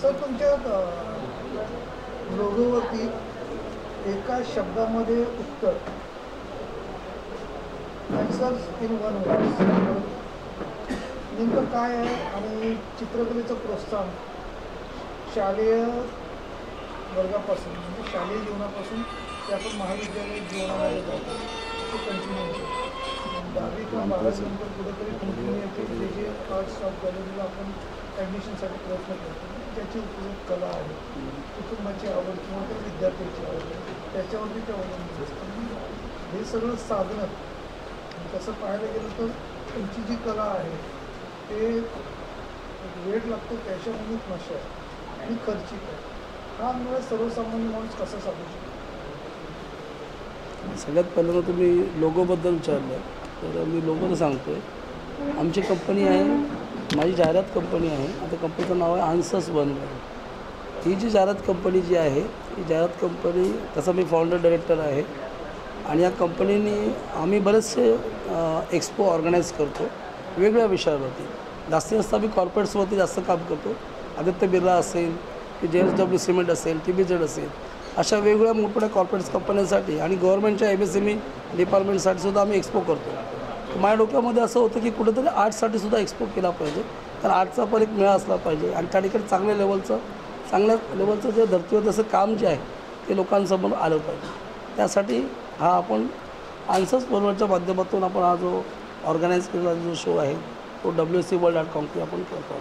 Sir तुमच्या लोगोवरती एका शब्दामध्ये उत्तर आन्सर्स इन वन वर्ड नेमकं काय आहे आणि चित्रकलेचं प्रोत्साहन शालेय वर्गापासून म्हणजे शालेय जीवनापासून ते आपण महाविद्यालय जीवनामध्ये जातो ते कंटिन्यू होतं 10वी किंवा 12वी नंतर कुठेतरी कंटिन्यू येते जे जे आर्ट्स ऑफ कॉलेजला आपण ॲडमिशनसाठी प्रयत्न करतो ज्याची उपयोग कला आहे कुटुंबाची आवड किंवा त्या विद्यार्थ्याची आवड त्याच्यावरती ते अवलंबून असतं हे सगळं साधनं तसं पाहायला गेलं तर तुमची जी कला आहे ते वेळ लागतो त्याच्यामध्येच नशा आहे आणि खर्चिक आहे हा मुळे सर्वसामान्य माणूस कसा साधू शकतो. सगळ्यात पहिल्यांदा तुम्ही लोगोबद्दल विचारलं तर मी लोगोचं सांगतो आहे. आमची कंपनी आहे, माझी जाहिरात कंपनी आहे. आता कंपनीचं नाव आहे आन्सर्स वन वर्ल्ड. ही जी जाहिरात कंपनी जी आहे ही जाहिरात कंपनी तसं मी फाउंडर डायरेक्टर आहे आणि या कंपनीने आम्ही बरेचसे एक्सपो ऑर्गनाईज करतो वेगवेगळ्या विषयावरती. जास्तीत जास्त आम्ही कॉर्पोरेट्सवरती जास्त काम करतो. आदित्य बिर्ला असेल की JSW सिमेंट असेल TBZ असेल अशा वेगवेगळ्या मोठमोठ्या कॉर्पोरेट्स कंपन्यांसाठी आणि गव्हर्नमेंटच्या MSME डिपार्टमेंटसाठी सुद्धा आम्ही एक्सपो करतो. माझ्या डोक्यामध्ये असं होतं की कुठेतरी आर्टसाठी सुद्धा एक्सपो केला पाहिजे कारण आर्टचा पण एक मेळा असला पाहिजे आणि त्या ठिकाणी चांगल्या लेवलचं जे धर्तीवर जसं काम जे आहे ते लोकांसमोर आलं पाहिजे. त्यासाठी हा आपण आन्सर्स बरोबरच्या माध्यमातून आपण हा जो ऑर्गनाईज केलेला जो शो आहे तो WSCworld.com आपण करतो.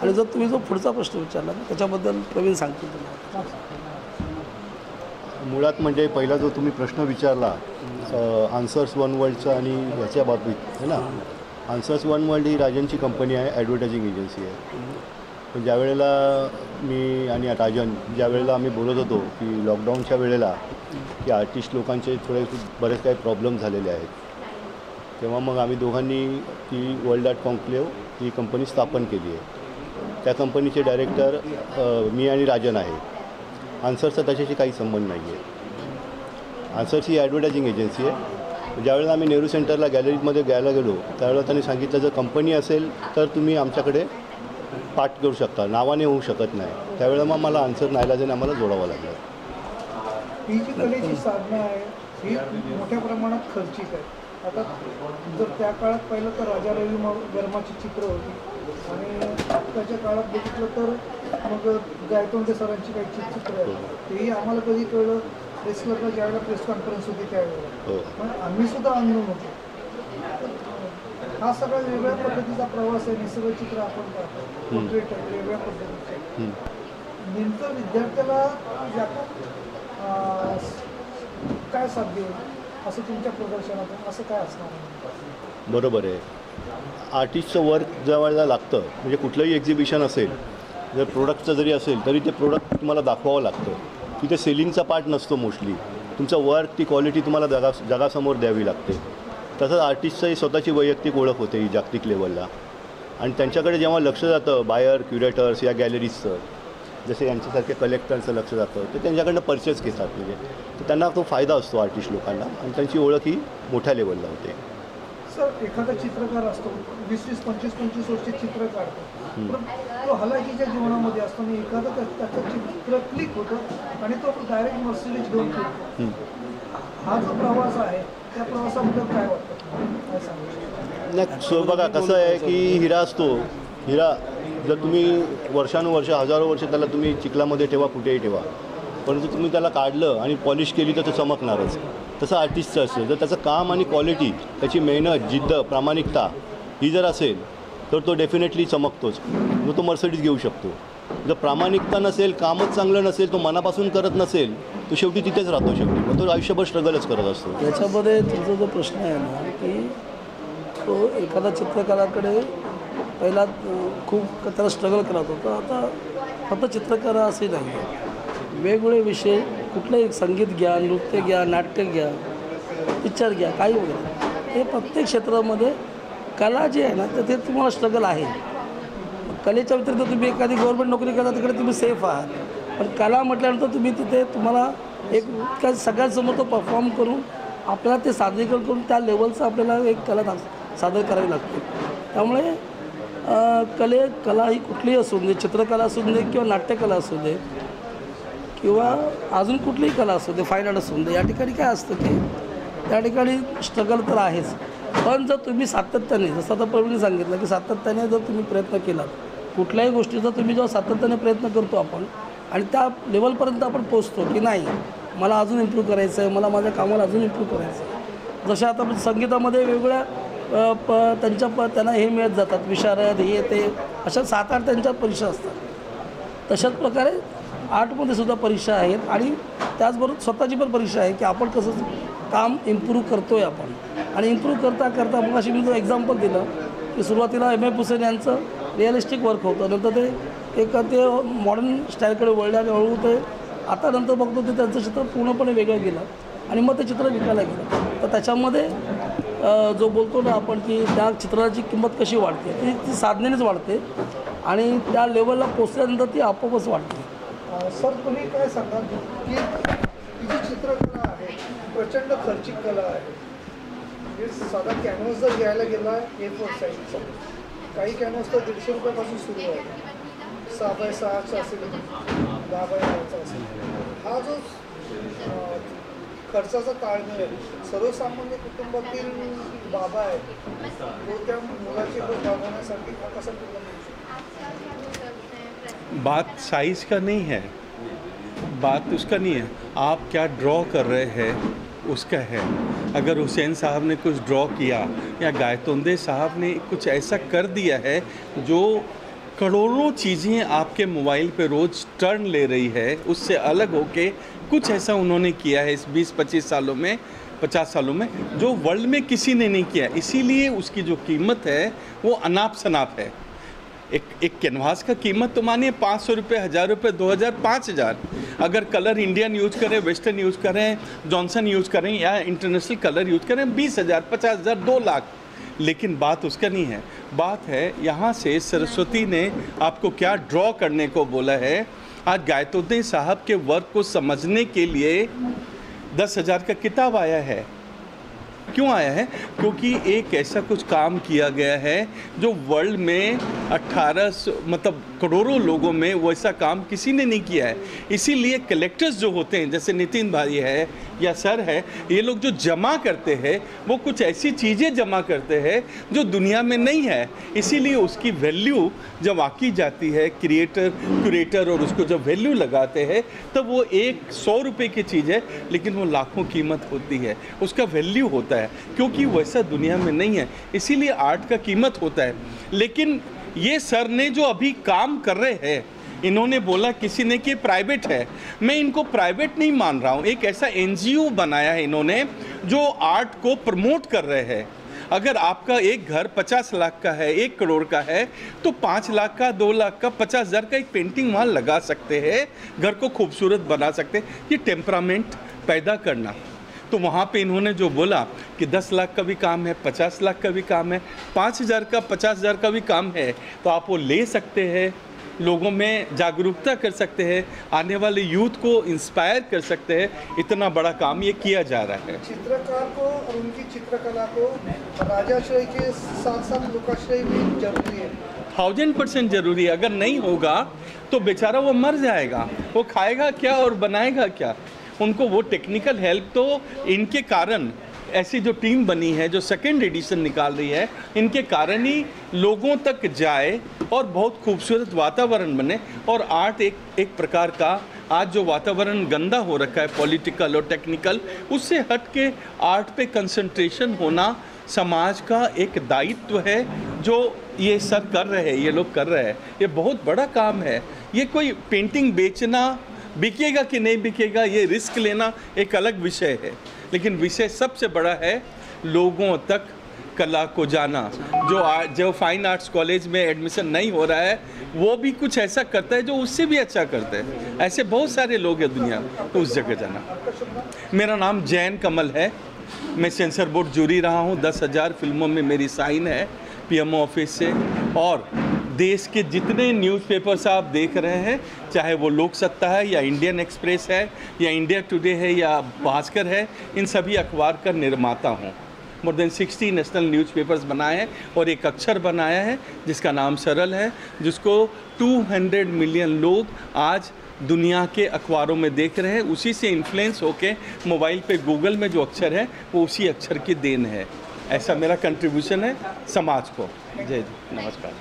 आणि जर तुम्ही जो पुढचा प्रश्न विचारला त्याच्याबद्दल प्रवीण सांगतील तुम्हाला. मुळात म्हणजे पहिला जो तुम्ही प्रश्न विचारला आन्सर्स वन वर्ल्डचा आणि ह्याच्या बाबतीत आहे ना. आन्सर्स वन वर्ल्ड ही राजनची कंपनी आहे, ॲडव्हर्टायझिंग एजन्सी आहे. पण ज्या वेळेला मी आणि राजन ज्या वेळेला आम्ही बोलत होतो की लॉकडाऊनच्या वेळेला की आर्टिस्ट लोकांचे बरेच काही प्रॉब्लेम झालेले आहेत तेव्हा मग आम्ही दोघांनी ती World.Conclave ही कंपनी स्थापन केली आहे. त्या कंपनीचे डायरेक्टर मी आणि राजन आहे. आन्सर्सचा त्याच्याशी काही संबंध नाही आहे. आन्सर्स ही ॲडव्हर्टायझिंग एजन्सी आहे. ज्यावेळेला आम्ही नेहरू सेंटरला गॅलरीमध्ये घ्यायला गेलो त्यावेळेला त्यांनी सांगितलं जर कंपनी असेल तर तुम्ही आमच्याकडे पाठ करू शकता, नावाने होऊ शकत नाही. त्यावेळेला मग मला आन्सर नाईलाजाने आम्हाला जोडावं लागलं. ही जी कलेची साधनं आहे ही मोठ्या प्रमाणात खर्चिक आहे. आता जर त्या काळात पाहिलं तर राजा रवी वर्माची चित्र होती आणि आत्ताच्या काळात बघितलं तर मग गायतोंडे सरांची काही चित्र आहे तेही आम्हाला कधी कळलं प्रेस क्लबला ज्यावेळेला प्रेस कॉन्फरन्स होती त्यावेळेला पण आम्ही सुद्धा अनुभव होतो. हा सगळा वेगळ्या पद्धतीचा प्रवास आहे. निसर्ग चित्र आपण पाहतो पोर्ट्रेट आहे वेगळ्या पद्धतीचे. नेमकं विद्यार्थ्याला यात काय साध्य होईल असं तुमच्या प्रदर्शनातून असं काय असणार. बरोबर आहे. आर्टिस्टचं वर्क ज्यावेळेला लागतं म्हणजे कुठलंही एक्झिबिशन असेल जर प्रोडक्टचं जरी असेल तरी ते प्रोडक्ट तुम्हाला दाखवावं लागतं. तिथे सेलिंगचा पार्ट नसतो मोस्टली. तुमचं वर्क ती क्वालिटी तुम्हाला जगासमोर द्यावी लागते. तसंच आर्टिस्टचंही स्वतःची वैयक्तिक ओळख होते ही जागतिक लेवलला आणि त्यांच्याकडे जेव्हा लक्ष जातं बायर क्युरेटर्स या गॅलरीजचं जसे यांच्यासारखे कलेक्टर्सचं लक्ष जातं ते त्यांच्याकडनं परचेस घेतात म्हणजे तर त्यांना तो फायदा असतो आर्टिस्ट लोकांना आणि त्यांची ओळख ही मोठ्या लेवलला होते. सर एखादा चित्रकार असतो 20-25 वर्ष चित्र काढतो पण तो हलाखीच्या जीवनामध्ये असतो आणि एखादं त्याचं चित्र क्लिक होतं आणि तो डायरेक्ट मर्सिडीज घेऊन फिरतो. हा जो प्रवास आहे त्या प्रवासाबद्दल काय वाटतं काय सांगू. नाही सो बघा कसं आहे की हिरा असतो. हिरा जर तुम्ही वर्षानुवर्ष हजारो वर्ष त्याला तुम्ही चिखलामध्ये ठेवा कुठेही ठेवा परंतु तुम्ही त्याला काढलं आणि पॉलिश केली तर तो चमकणारच. तसं आर्टिस्टचं असतं जर त्याचं काम आणि क्वालिटी त्याची मेहनत जिद्द प्रामाणिकता ही जर असेल तर तो डेफिनेटली चमकतोच. मग तो मर्सिडीज घेऊ शकतो. जर प्रामाणिकता नसेल कामच चांगलं नसेल तो मनापासून करत नसेल तो शेवटी तिथेच राहतो. शेवटी मग तो आयुष्यभर स्ट्रगलच करत असतो. याच्यामध्ये तुमचा जो प्रश्न आहे ना की तो एखादा चित्रकाराकडे पहिला खूप त्याला स्ट्रगल करत होता. आता फक्त चित्रकार असे नाही वेगवेगळे विषय कुठलंही संगीत घ्या नृत्य घ्या नाट्य घ्या पिक्चर घ्या काही वगैरे हे प्रत्येक क्षेत्रामध्ये कला जी आहे ना तर ते तुम्हाला स्ट्रगल आहे. कलेच्या व्यतिरिक्त तुम्ही एखादी गव्हर्नमेंट नोकरी करता तिकडे तुम्ही सेफ आहात पण कला म्हटल्यानंतर तुम्ही तिथे तुम्हाला एक काय सगळ्यांसमोर तो परफॉर्म करून आपल्याला ते सादरीकरण करून त्या लेवलचं आपल्याला एक कला सादर करावी लागते. त्यामुळे कला ही कुठलीही असू दे, चित्रकला असू दे किंवा नाट्यकला असू दे किंवा अजून कुठलीही कला असू दे, फाईन आर्ट असू दे, या ठिकाणी काय असतं की त्या ठिकाणी स्ट्रगल तर आहेच. पण जर तुम्ही सातत्याने, जसं आता प्रवीणने सांगितलं की सातत्याने जर तुम्ही प्रयत्न केलात, कुठल्याही गोष्टीचा तुम्ही जेव्हा सातत्याने प्रयत्न करतो आपण आणि त्या लेवलपर्यंत आपण पोचतो की नाही मला अजून इम्प्रूव्ह करायचं आहे, मला माझ्या कामाला अजून इम्प्रूव्ह करायचं आहे. जसे आता संगीतामध्ये वेगवेगळ्या त्यांना हे मिळत जातात, विशारद हे ते अशा 7-8 त्यांच्या परीक्षा असतात. तशाच प्रकारे आर्टमध्ये सुद्धा परीक्षा आहेत आणि त्याचबरोबर स्वतःची पण परीक्षा आहे की आपण कसं काम इम्प्रूव्ह करतो आहे आपण. आणि इम्प्रूव्ह करता करता मग अशी मी जो एक्झाम्पल दिलं की सुरुवातीला M.F. हुसेन यांचं रिअलिस्टिक वर्क होतं, नंतर ते मॉडर्न स्टाईलकडे वळले आणि हळूहळू ते आता नंतर बघतो ते त्यांचं चित्र पूर्णपणे वेगळं गेलं आणि मग ते चित्र विकायला गेलं. तर त्याच्यामध्ये जो बोलतो ना आपण की त्या चित्राची किंमत कशी वाढते, ती साधनेनेच वाढते आणि त्या लेवलला पोचल्यानंतर ती आपोआपच वाढते. सर तुम्ही काय सांगाल की ही जी चित्रकला आहे प्रचंड खर्चिक कला आहे. म्हणजे साधा कॅनव्हास जर घ्यायला गेला A4 साईजचा, काही कॅनव्हास तर 150 रुपयापासून सुरू आहे, 6x6चा असेल, 10x10चा असेल. हा जो खर्चाचा ताळमेळ सर्वसामान्य कुटुंबातील बाबा आहे तो त्या मुलाची भागवण्यासाठी हा कसा पूर्ण करू शकतो? बात साइज़ का नहीं है, बात उसका नहीं है, आप क्या ड्रॉ कर रहे हैं उसका है. अगर हुसैन साहब ने कुछ ड्रॉ किया या गायतोंदे साहब ने कुछ ऐसा कर दिया है जो करोड़ों चीज़ें आपके मोबाइल पे रोज़ टर्न ले रही है, उससे अलग होके कुछ ऐसा उन्होंने किया है इस 20-25 सालों में, 50 सालों में, जो वर्ल्ड में किसी ने नहीं किया. इसीलिए उसकी जो कीमत है वो अनाप शनाप है. एक कैनवास का कीमत तो मानिए 500 रुपये, 1000 रुपये, 2000, 5000. अगर कलर इंडियन यूज़ करें, वेस्टर्न यूज़ करें, जॉनसन यूज़ करें या इंटरनेशनल कलर यूज़ करें, 20,000, 50,000, 2 लाख. लेकिन बात उसका नहीं है. बात है यहाँ से सरस्वती ने आपको क्या ड्रॉ करने को बोला है. आज गायतोंदे साहब के वर्क को समझने के लिए 10,000 का किताब आया है. क्यों आया है? क्योंकि एक ऐसा कुछ काम किया गया है जो वर्ल्ड में 18 मतलब करोड़ों लोगों में वैसा काम किसी ने नहीं किया है. इसीलिए कलेक्टर्स जो होते हैं, जैसे नितिन भाई है या सर है, ये लोग जो जमा करते हैं वो कुछ ऐसी चीज़ें जमा करते हैं जो दुनिया में नहीं है. इसीलिए उसकी वैल्यू जब आकी जाती है, क्यूरेटर और उसको जब वैल्यू लगाते हैं तब वो 100 रुपये की चीज़ है लेकिन वो लाखों कीमत होती है, उसका वैल्यू होता है क्योंकि वैसा दुनिया में नहीं है. इसीलिए आर्ट का कीमत होता है. लेकिन ये सर ने जो अभी काम कर रहे हैं, इन्होंने बोला किसी ने कि प्राइवेट है, मैं इनको प्राइवेट नहीं मान रहा हूँ. एक ऐसा NGO बनाया है इन्होंने जो आर्ट को प्रमोट कर रहे हैं. अगर आपका एक घर 50 लाख का है, 1 करोड़ का है, तो 5 लाख का, 2 लाख का, 50,000 का एक पेंटिंग वहाँ लगा सकते हैं, घर को खूबसूरत बना सकते हैं. ये टेम्परामेंट पैदा करना. तो वहाँ पे इन्होंने जो बोला कि 10 लाख का भी काम है, 50 लाख का भी काम है, 5,000 का, 50,000 का भी काम है, तो आप वो ले सकते हैं, लोगों में जागरूकता कर सकते हैं, आने वाले यूथ को इंस्पायर कर सकते हैं. इतना बड़ा काम ये किया जा रहा है. चित्रकार को और उनकी चित्रकला को राजाश्रय के साथ साथ लोकाश्रय भी जरूरी है. 1000% ज़रूरी है. अगर नहीं होगा तो बेचारा वो मर जाएगा, वो खाएगा क्या और बनाएगा क्या. उनको वो टेक्निकल हेल्प तो इनके कारण, ऐसी जो टीम बनी है जो 2nd एडिशन निकाल रही है, इनके कारण ही लोगों तक जाए और बहुत खूबसूरत वातावरण बने. और आर्ट एक प्रकार का आज जो वातावरण गंदा हो रखा है पॉलिटिकल और टेक्निकल, उससे हट के आर्ट पे कंसंट्रेशन होना समाज का एक दायित्व है जो ये सर कर रहे हैं, ये लोग कर रहे हैं. ये बहुत बड़ा काम है. ये कोई पेंटिंग बेचना, बिकेगा कि नहीं बिकेगा, ये रिस्क लेना एक अलग विषय है. लेकिन विषय सबसे बड़ा है लोगों तक कला को जाना. जो फाइन आर्ट्स कॉलेज में एडमिशन नहीं हो रहा है वो भी कुछ ऐसा करता है जो उससे भी अच्छा करता है. ऐसे बहुत सारे लोग हैं दुनिया में, तो उस जगह जाना. मेरा नाम जैन कमल है. मैं सेंसर बोर्ड जूरी रहा हूँ. 10,000 फिल्मों में मेरी साइन है PMO ऑफिस से. और देश के जितने न्यूज़पेपर्स आप देख रहे हैं, चाहे वो लोक सत्ता है या इंडियन एक्सप्रेस है या इंडिया टुडे है या भास्कर है, इन सभी अखबार का निर्माता हूँ. मोर देन 60 नेशनल न्यूज़पेपर्स बनाए हैं और एक अक्षर बनाया है जिसका नाम सरल है, जिसको 200 मिलियन लोग आज दुनिया के अखबारों में देख रहे हैं। उसी से इन्फ्लुएंस होके मोबाइल पे गूगल में जो अक्षर है वो उसी अक्षर की देन है। ऐसा मेरा कंट्रीब्यूशन है समाज को। जय जी, नमस्कार।